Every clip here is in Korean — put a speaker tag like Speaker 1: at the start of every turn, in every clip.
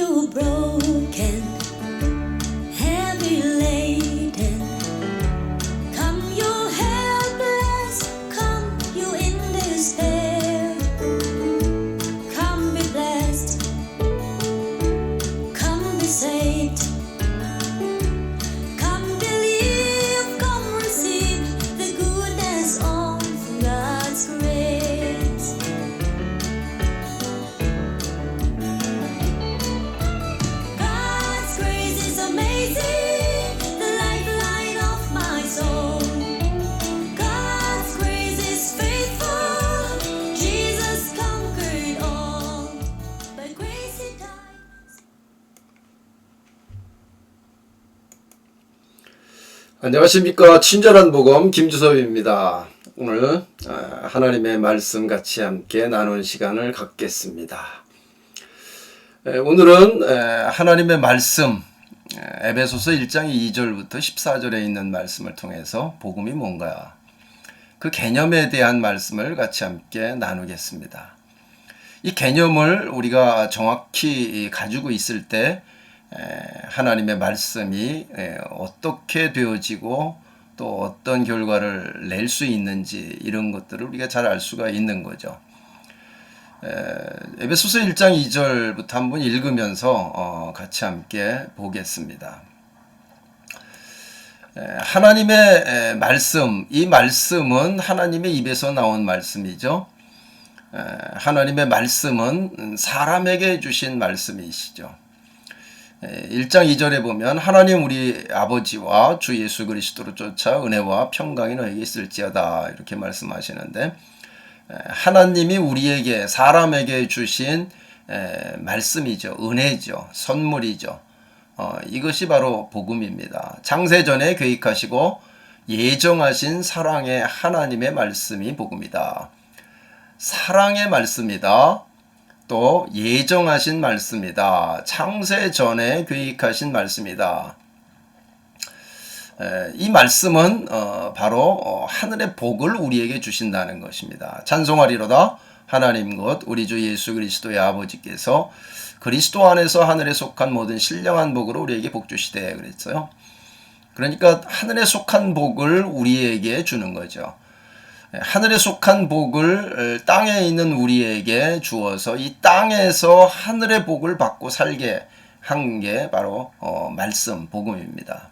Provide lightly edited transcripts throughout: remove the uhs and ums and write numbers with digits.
Speaker 1: you broken, heavy laden. Come you helpless, come you in despair. Come be blessed, come be saved. Come believe, come receive the goodness of God's grace. God's grace is amazing, the lifeline of my soul. God's grace is faithful, Jesus conquered all. By grace he died.
Speaker 2: 안녕하십니까. 친절한 복음 김주섭입니다. 오늘 하나님의 말씀 같이 함께 나누는 시간을 갖겠습니다. 오늘은 하나님의 말씀 에베소서 1장 2절부터 14절에 있는 말씀을 통해서 복음이 뭔가 그 개념에 대한 말씀을 같이 함께 나누겠습니다. 이 개념을 우리가 정확히 가지고 있을 때 하나님의 말씀이 어떻게 되어지고 또 어떤 결과를 낼 수 있는지 이런 것들을 우리가 잘 알 수가 있는 거죠. 에베소서 1장 2절부터 한번 읽으면서 같이 함께 보겠습니다. 하나님의 말씀, 이 말씀은 하나님의 입에서 나온 말씀이죠. 하나님의 말씀은 사람에게 주신 말씀이시죠. 1장 2절에 보면 하나님 우리 아버지와 주 예수 그리스도로 쫓아 은혜와 평강이 너에게 있을지어다 이렇게 말씀하시는데, 하나님이 우리에게 사람에게 주신 말씀이죠. 은혜죠. 선물이죠. 이것이 바로 복음입니다. 창세전에 계획하시고 예정하신 사랑의 하나님의 말씀이 복음이다. 사랑의 말씀이다. 또 예정하신 말씀이다. 창세 전에 계획하신 말씀이다. 이 말씀은 바로 하늘의 복을 우리에게 주신다는 것입니다. 찬송하리로다 하나님 곧 우리 주 예수 그리스도의 아버지께서 그리스도 안에서 하늘에 속한 모든 신령한 복으로 우리에게 복 주시되 그랬어요. 그러니까 하늘에 속한 복을 우리에게 주는 거죠. 하늘에 속한 복을 땅에 있는 우리에게 주어서 이 땅에서 하늘의 복을 받고 살게 한 게 바로 말씀, 복음입니다.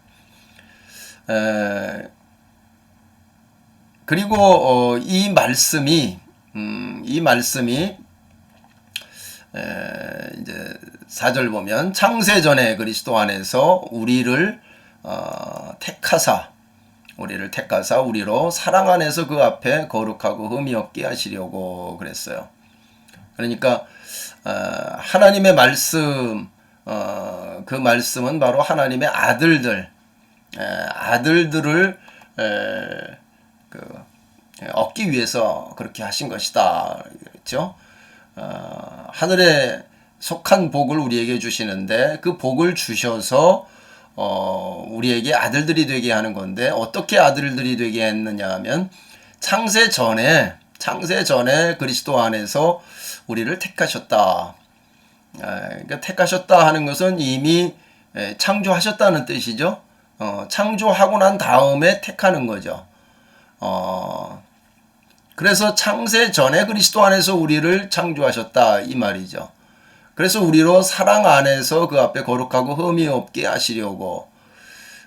Speaker 2: 그리고 이 말씀이 이제 4절 보면 창세 전에 그리스도 안에서 우리를 택하사 우리로 사랑 안에서 그 앞에 거룩하고 흠이 없게 하시려고 그랬어요. 그러니까 하나님의 말씀, 그 말씀은 바로 하나님의 아들들을 얻기 위해서 그렇게 하신 것이다. 그렇죠? 하늘에 속한 복을 우리에게 주시는데 그 복을 주셔서 우리에게 아들들이 되게 하는 건데, 어떻게 아들들이 되게 했느냐 하면 창세 전에 그리스도 안에서 우리를 택하셨다. 그러니까 택하셨다 하는 것은 이미 창조하셨다는 뜻이죠. 창조하고 난 다음에 택하는 거죠. 그래서 창세 전에 그리스도 안에서 우리를 창조하셨다 이 말이죠. 그래서 우리로 사랑 안에서 그 앞에 거룩하고 흠이 없게 하시려고,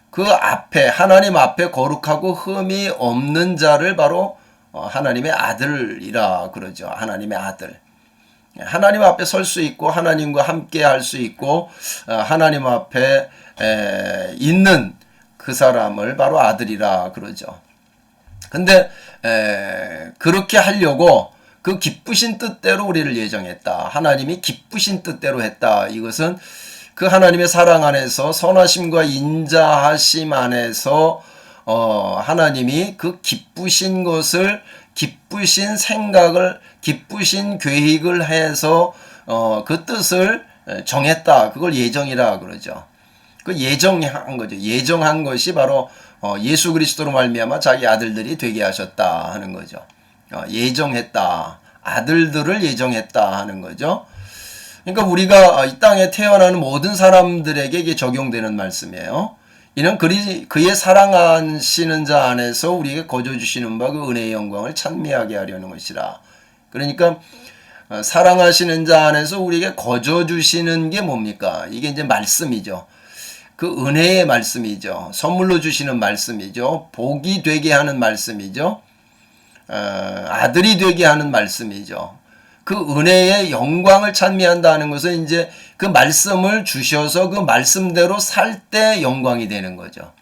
Speaker 2: 그 앞에 하나님 앞에 거룩하고 흠이 없는 자를 바로 하나님의 아들이라 그러죠. 하나님의 아들. 하나님 앞에 설 수 있고 하나님과 함께 할 수 있고 하나님 앞에 있는 그 사람을 바로 아들이라 그러죠. 근데 그렇게 하려고 그 기쁘신 뜻대로 우리를 예정했다. 하나님이 기쁘신 뜻대로 했다. 이것은 그 하나님의 사랑 안에서 선하심과 인자하심 안에서 하나님이 그 기쁘신 것을, 기쁘신 생각을, 기쁘신 계획을 해서 그 뜻을 정했다. 그걸 예정이라 그러죠. 그 예정한 거죠. 예정한 것이 바로 예수 그리스도로 말미암아 자기 아들들이 되게 하셨다 하는 거죠. 예정했다. 아들들을 예정했다 하는 거죠. 그러니까 우리가 이 땅에 태어나는 모든 사람들에게 이게 적용되는 말씀이에요. 이는 그의 사랑하시는 자 안에서 우리에게 거저 주시는 바 그 은혜의 영광을 찬미하게 하려는 것이라. 그러니까 사랑하시는 자 안에서 우리에게 거저 주시는 게 뭡니까? 이게 이제 말씀이죠. 그 은혜의 말씀이죠. 선물로 주시는 말씀이죠. 복이 되게 하는 말씀이죠. 아들이 되게 하는 말씀이죠. 그 은혜의 영광을 찬미한다는 것은 이제 그 말씀을 주셔서 그 말씀대로 살 때 영광이 되는 거죠.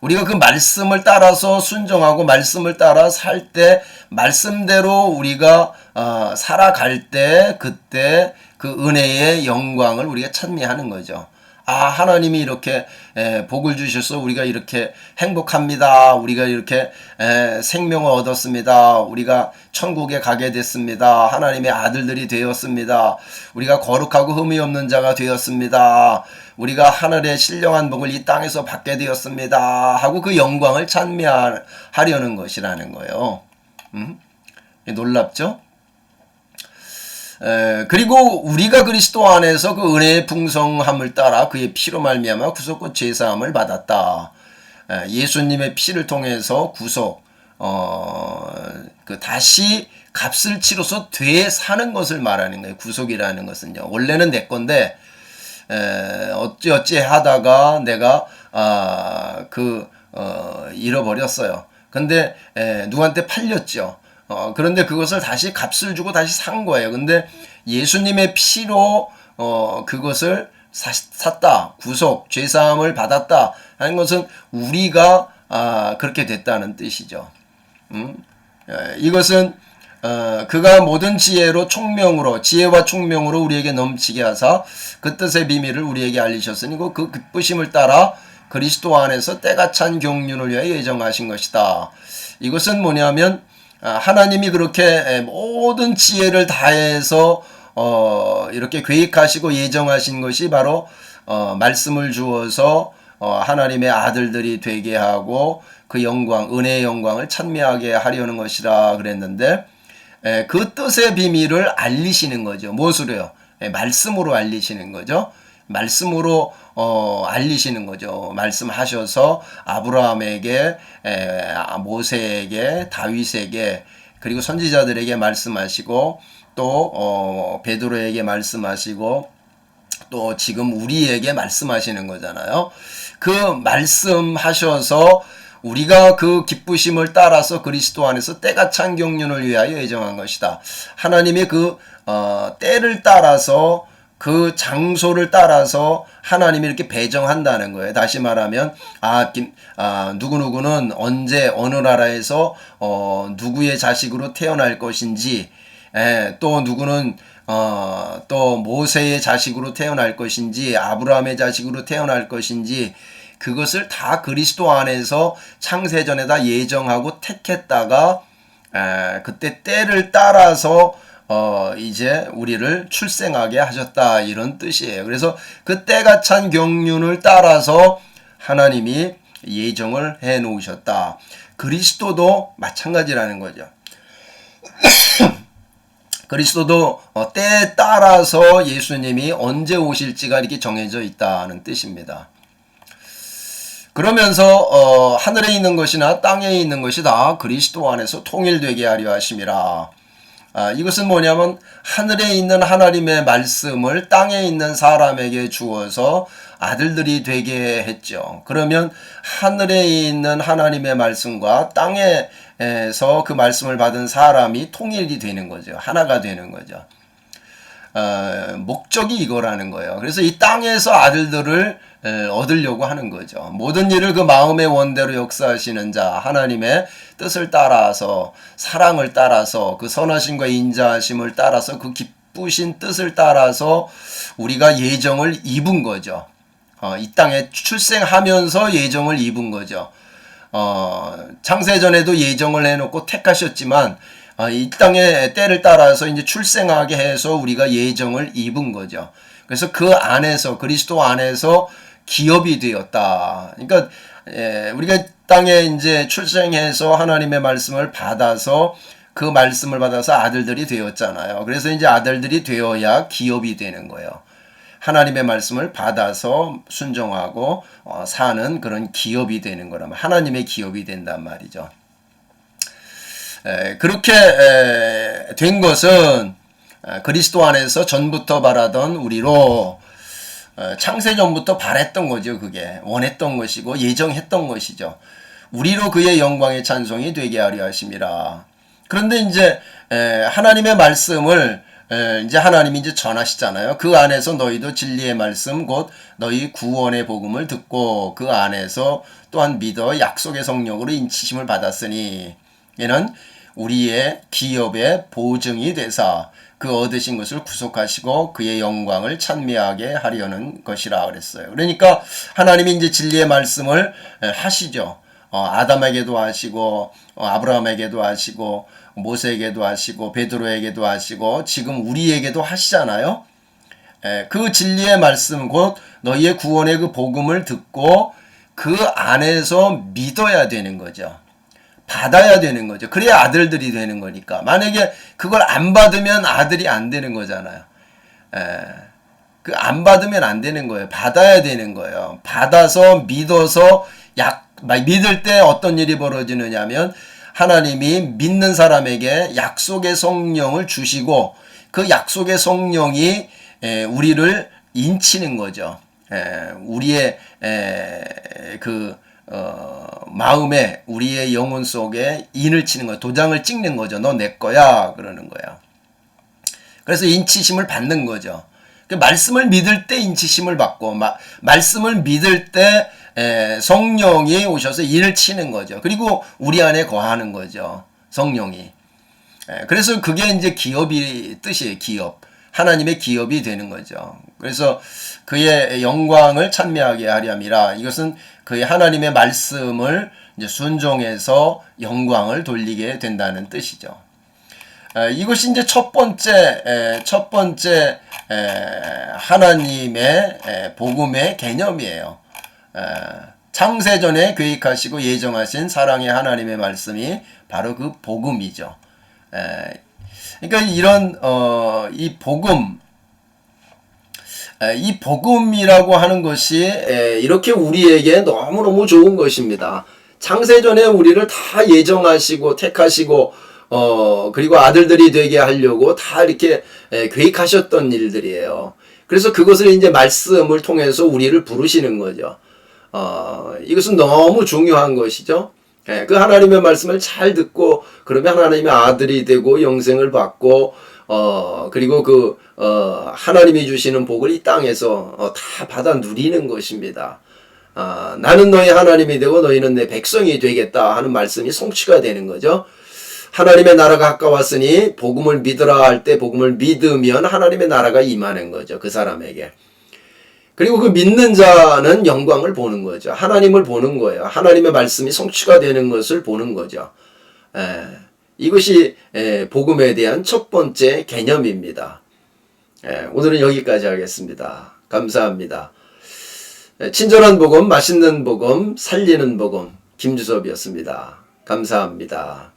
Speaker 2: 우리가 그 말씀을 따라서 순종하고 말씀을 따라 살 때 말씀대로 우리가 살아갈 때 그때 그 은혜의 영광을 우리가 찬미하는 거죠. 하나님이 이렇게 복을 주셔서 우리가 이렇게 행복합니다. 우리가 이렇게 생명을 얻었습니다. 우리가 천국에 가게 됐습니다. 하나님의 아들들이 되었습니다. 우리가 거룩하고 흠이 없는 자가 되었습니다. 우리가 하늘의 신령한 복을 이 땅에서 받게 되었습니다. 하고 그 영광을 찬미하려는 것이라는 거예요. 놀랍죠? 그리고 우리가 그리스도 안에서 그 은혜의 풍성함을 따라 그의 피로 말미암아 구속과 제사함을 받았다. 예수님의 피를 통해서 구속, 그 다시 값을 치러서 되사는 것을 말하는 거예요. 구속이라는 것은요. 원래는 내 건데 어찌어찌 하다가 내가 잃어버렸어요. 근데 누구한테 팔렸죠. 그런데 그것을 다시 값을 주고 다시 산 거예요. 근데 예수님의 피로 그것을 샀다. 구속, 죄사함을 받았다 하는 것은 우리가 그렇게 됐다는 뜻이죠. 이것은 그가 모든 지혜로 총명으로 지혜와 총명으로 우리에게 넘치게 하사 그 뜻의 비밀을 우리에게 알리셨으니 그 기쁘심을 따라 그리스도 안에서 때가 찬 경륜을 위하여 예정하신 것이다. 이것은 뭐냐면 하나님이 그렇게 모든 지혜를 다해서 이렇게 계획하시고 예정하신 것이 바로 말씀을 주어서 하나님의 아들들이 되게 하고 그 영광, 은혜의 영광을 찬미하게 하려는 것이라 그랬는데 그 뜻의 비밀을 알리시는 거죠. 무엇으로요? 말씀으로 알리시는 거죠. 말씀으로 알리시는 거죠. 말씀하셔서 아브라함에게, 모세에게, 다윗에게, 그리고 선지자들에게 말씀하시고 또 베드로에게 말씀하시고 또 지금 우리에게 말씀하시는 거잖아요. 그 말씀하셔서 우리가 그 기쁘심을 따라서 그리스도 안에서 때가 찬 경륜을 위하여 예정한 것이다. 하나님의 그 때를 따라서 그 장소를 따라서 하나님이 이렇게 배정한다는 거예요. 다시 말하면 누구누구는 언제 어느 나라에서 누구의 자식으로 태어날 것인지, 또 누구는 또 모세의 자식으로 태어날 것인지, 아브라함의 자식으로 태어날 것인지, 그것을 다 그리스도 안에서 창세전에다 예정하고 택했다가 그때 때를 따라서 이제 우리를 출생하게 하셨다, 이런 뜻이에요. 그래서 그 때가 찬 경륜을 따라서 하나님이 예정을 해 놓으셨다. 그리스도도 마찬가지라는 거죠. 그리스도도 때에 따라서 예수님이 언제 오실지가 이렇게 정해져 있다는 뜻입니다. 그러면서 하늘에 있는 것이나 땅에 있는 것이 다 그리스도 안에서 통일되게 하려 하심이라. 이것은 뭐냐면 하늘에 있는 하나님의 말씀을 땅에 있는 사람에게 주어서 아들들이 되게 했죠. 그러면 하늘에 있는 하나님의 말씀과 땅에서 그 말씀을 받은 사람이 통일이 되는 거죠. 하나가 되는 거죠. 목적이 이거라는 거예요. 그래서 이 땅에서 아들들을 얻으려고 하는 거죠. 모든 일을 그 마음의 원대로 역사하시는 자, 하나님의 뜻을 따라서, 사랑을 따라서, 그 선하심과 인자하심을 따라서, 그 기쁘신 뜻을 따라서 우리가 예정을 입은 거죠. 이 땅에 출생하면서 예정을 입은 거죠. 창세전에도 예정을 해놓고 택하셨지만 이 땅의 때를 따라서 이제 출생하게 해서 우리가 예정을 입은 거죠. 그래서 그 안에서, 그리스도 안에서 기업이 되었다. 그러니까 우리가 땅에 이제 출생해서 하나님의 말씀을 받아서 그 말씀을 받아서 아들들이 되었잖아요. 그래서 이제 아들들이 되어야 기업이 되는 거예요. 하나님의 말씀을 받아서 순종하고 사는 그런 기업이 되는 거라면 하나님의 기업이 된단 말이죠. 그렇게 된 것은 그리스도 안에서 전부터 바라던 우리로 창세전부터 바랬던 거죠. 그게 원했던 것이고 예정했던 것이죠. 우리로 그의 영광의 찬송이 되게 하려 하심이라. 그런데 이제 하나님의 말씀을 이제 하나님이 이제 전하시잖아요. 그 안에서 너희도 진리의 말씀 곧 너희 구원의 복음을 듣고 그 안에서 또한 믿어 약속의 성령으로 인치심을 받았으니 이는 우리의 기업의 보증이 되사 그 얻으신 것을 구속하시고 그의 영광을 찬미하게 하려는 것이라 그랬어요. 그러니까 하나님이 이제 진리의 말씀을 하시죠. 아담에게도 하시고 아브라함에게도 하시고 모세에게도 하시고 베드로에게도 하시고 지금 우리에게도 하시잖아요. 그 진리의 말씀 곧 너희의 구원의 그 복음을 듣고 그 안에서 믿어야 되는 거죠. 받아야 되는 거죠. 그래야 아들들이 되는 거니까. 만약에 그걸 안 받으면 아들이 안 되는 거잖아요. 그 안 받으면 안 되는 거예요. 받아야 되는 거예요. 받아서 믿어서 믿을 때 어떤 일이 벌어지느냐 하면 하나님이 믿는 사람에게 약속의 성령을 주시고 그 약속의 성령이 우리를 인치는 거죠. 우리의 마음에 우리의 영혼 속에 인을 치는 거예요. 도장을 찍는 거죠. 너 내 거야 그러는 거예요. 그래서 인치심을 받는 거죠. 그 말씀을 믿을 때 인치심을 받고 말씀을 믿을 때 성령이 오셔서 인을 치는 거죠. 그리고 우리 안에 거하는 거죠. 성령이. 그래서 그게 이제 기업이 뜻이에요. 기업. 하나님의 기업이 되는 거죠. 그래서 그의 영광을 찬미하게 하렴이라. 이것은 그의 하나님의 말씀을 이제 순종해서 영광을 돌리게 된다는 뜻이죠. 이것이 이제 첫 번째 하나님의 복음의 개념이에요. 창세전에 계획하시고 예정하신 사랑의 하나님의 말씀이 바로 그 복음이죠. 그러니까 이런 이 복음이라고 하는 것이 이렇게 우리에게 너무너무 좋은 것입니다. 창세전에 우리를 다 예정하시고 택하시고 그리고 아들들이 되게 하려고 다 이렇게 계획하셨던 일들이에요. 그래서 그것을 이제 말씀을 통해서 우리를 부르시는 거죠. 이것은 너무 중요한 것이죠. 그 하나님의 말씀을 잘 듣고 그러면 하나님의 아들이 되고 영생을 받고 그리고 하나님이 주시는 복을 이 땅에서 다 받아 누리는 것입니다. 나는 너희 하나님이 되고 너희는 내 백성이 되겠다 하는 말씀이 성취가 되는 거죠. 하나님의 나라가 가까웠으니 복음을 믿으라 할 때 복음을 믿으면 하나님의 나라가 임하는 거죠. 그 사람에게. 그리고 그 믿는 자는 영광을 보는 거죠. 하나님을 보는 거예요. 하나님의 말씀이 성취가 되는 것을 보는 거죠. 이것이 복음에 대한 첫 번째 개념입니다. 오늘은 여기까지 하겠습니다. 감사합니다. 친절한 복음, 맛있는 복음, 살리는 복음 김주섭이었습니다. 감사합니다.